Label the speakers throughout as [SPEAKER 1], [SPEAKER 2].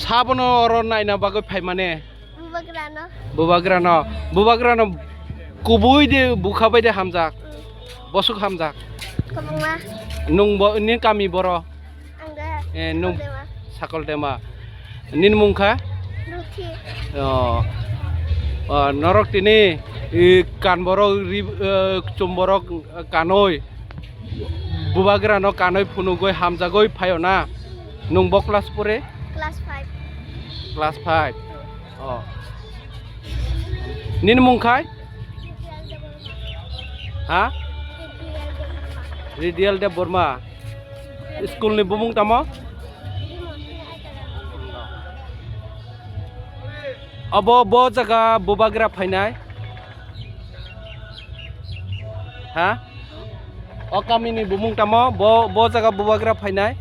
[SPEAKER 1] Sabono oron naina bago pay mane.
[SPEAKER 2] Bubagrano.
[SPEAKER 1] Bubagrano. Kubuy de bukhabay de hamzak. Bosuk hamzak.
[SPEAKER 2] Kabunga.
[SPEAKER 1] Nung nin kami boro.
[SPEAKER 2] Angga.
[SPEAKER 1] Nung sakol tema. Nin mungka.
[SPEAKER 2] Ruti.
[SPEAKER 1] Norok tini kan borok cumborok kanoi bubagrano kanoi punugoi hamjagoi phayona nung bo class pore
[SPEAKER 2] Class 5.
[SPEAKER 1] class 5 nin mungkai ha Ridial de Burma school ni bumung tamo abo bo jaga bubagra phainai ha o kami ni bumung tamo bo jaga bubagra phainai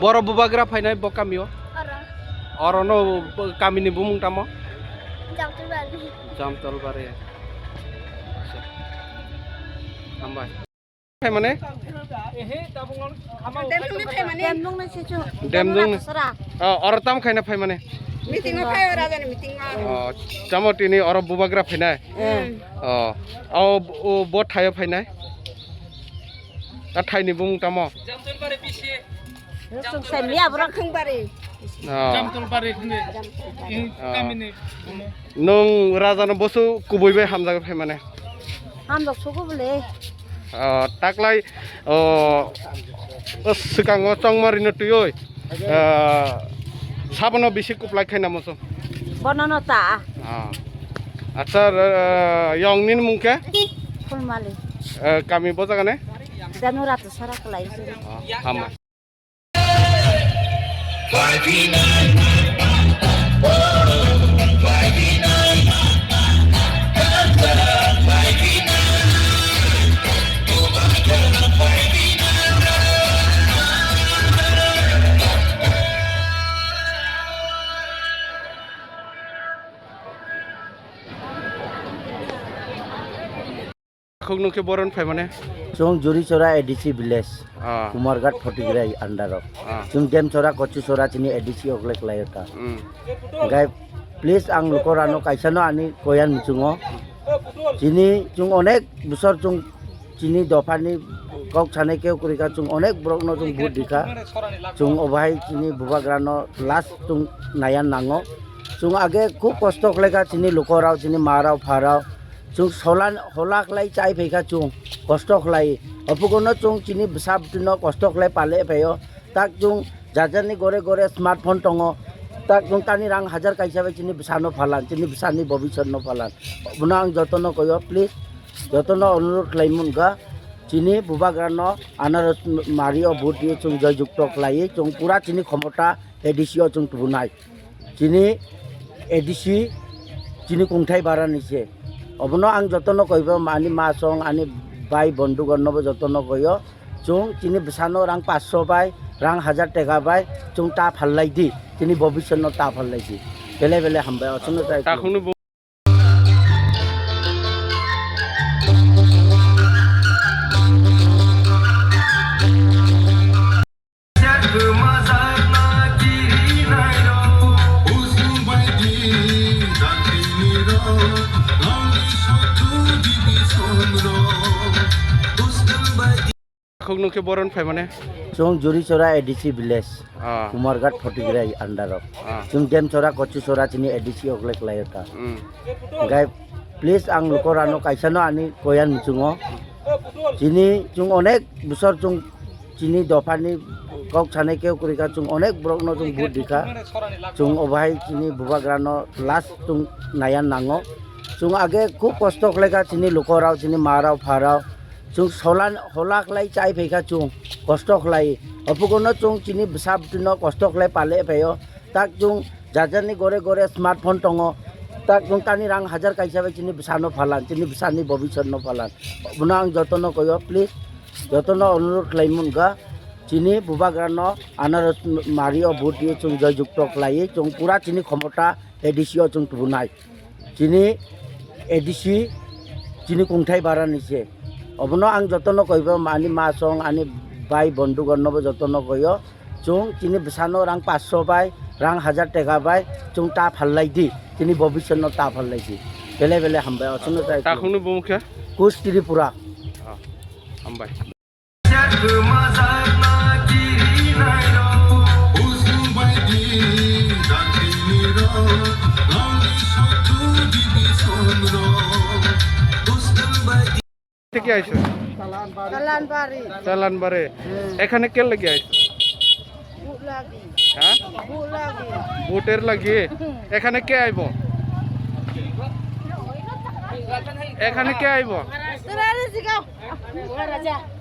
[SPEAKER 1] boro bubagra phainai bo kamio orono kami ni bumung tamo jam tolbare ambai phay mane Demdung tam khaina phai mane
[SPEAKER 3] meeting ma phai ora jane meeting ma
[SPEAKER 1] chamoti ni oro bubagra phainai bo thayo phainai ta thaini bung tamo jamtol bare pisi
[SPEAKER 3] sung sai mia bra khang bare
[SPEAKER 1] jamtol bare khune kamini nung rajana bosu kuboibe hamjaga phai mane
[SPEAKER 3] hamjak sogo bole
[SPEAKER 1] taklai sekango chongmarino tuyoi sabono bisi kuplai khaina moso
[SPEAKER 3] bonono ta
[SPEAKER 1] acha yongnin mungke
[SPEAKER 3] fulmali
[SPEAKER 1] kami bojagane
[SPEAKER 3] janura to sara klai
[SPEAKER 1] hama Nungke boron phai mane
[SPEAKER 4] Chung Juri Chora ADC village Kumarghat Photigurai under of Chung Dem Chora Kochu Chora chini ADC oglek layota gai please ang lukorano kaisano ani koyan muchungo chini chung onek busor chung chini dofani kok chane keu kurika chung onek brokno chung bud dikha chung obhai chini bubagrano last chung nayan nango chung age khub kosto klega chini lukorao chini marao pharao chung solan holak lai chai pheka chung kostok lai apugono chung chini besab tino kostok lai pale pheyo tak chung jajani gore gore smartphone tongo tak chung tani rang hajar kaisa be chini besano phalan chini besani bobishon no phalan bunang jotono koyo please jotono অনুরোধ laimun ga chini bubagrano anaros mario bhuti chung joy juktok lai chung pura chini khomota ADC chung tubunai chini ADC chini kungthai baranise Obono ang jotono koibo ani masong ani bai bondu gornobo jotono koyo chung chini besano rang 500 bai rang 1000 taka bai chung ta phallai di chini bobishonno ta phallai di bele bele hambai ochono tai
[SPEAKER 1] ta khunu nungke boron phai mane
[SPEAKER 4] Chung Juri Chora ADC village Kumarghat Photigurai under of Chung Dem Chora Kochu Chora chini ADC oglek layota gai please ang lukorano kaisano ani koyan muchungo chini chung onek busor chung chini dofani kok chane keu kurika chung onek brokno chung bud dikha chung obhai chini bubagrano last chung nayan nango chung age khub kosto klega chini lukorao chini marao pharao chung solan holak lai chai pheka chung kostok lai apugono chung chini besab tino kostok lai pale pheyo tak chung jajani gore gore smartphone tongo tak chung tani rang hajar kaisa be chini besano phalan chini besani bobishon no phalan bunang jotono koyo please jotono অনুরোধ laimun ga chini bubagrano anaros mario bhuti chung joy juktok lai chung pura chini khomota ADC chung tubunai chini ADC chini kungthai baranise Obono ang jotono koibo ani masong ani বাই বন্ধু গণব যতন কয় চুং তিনি বেসানো রাং 500 পাই রাং 1000 টাকা পাই চুং তা ফাল্লাই দি তিনি ভবিষ্যৎ তা ফাল্লাই দি বেলে বেলে হামবাই অচন তাই
[SPEAKER 1] তাখুনো বুমুখে
[SPEAKER 4] কুচ ত্রিপুরা
[SPEAKER 1] হামবাই থেকে আইছে চালানবারে এখানে কে লাগি আইছে হ্যাঁ ভোটের লাগি এখানে কে আইব এখানে কে আইব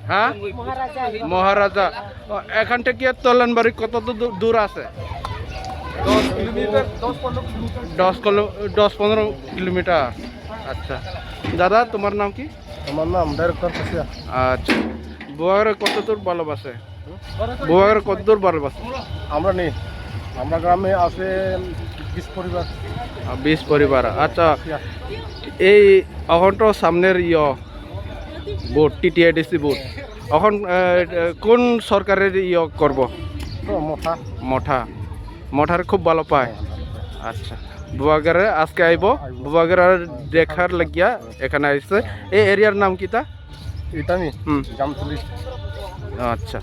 [SPEAKER 1] হ্যাঁ মহারাজা এখান থেকে তলানবাড়ি কত দূর আছে 10-15 কিলোমিটার আচ্ছা দাদা তোমার নাম কি
[SPEAKER 5] আমার নাম ডাইরেক্টর কাশিয়া
[SPEAKER 1] আচ্ছা বুয়াগের কত দূর ভালোবাসে বুয়াগের কত দূর ভালোবাসে
[SPEAKER 5] আমরা নেই আমরা গ্রামে আছে 20 পরিবার
[SPEAKER 1] 20 পরিবার আচ্ছা এই এখন তো সামনের ভোট টিটিআইডিসি ভোট এখন কোন সরকারের করব
[SPEAKER 5] তো মোটা
[SPEAKER 1] মঠার খুব ভালো পায় আচ্ছা বুয়াগের আজকে আইব বুয়াগের দেখার লাগিয়া এখানে আইছে এই এরিয়ার নাম কি তা
[SPEAKER 5] এটা নি জামতলি
[SPEAKER 1] আচ্ছা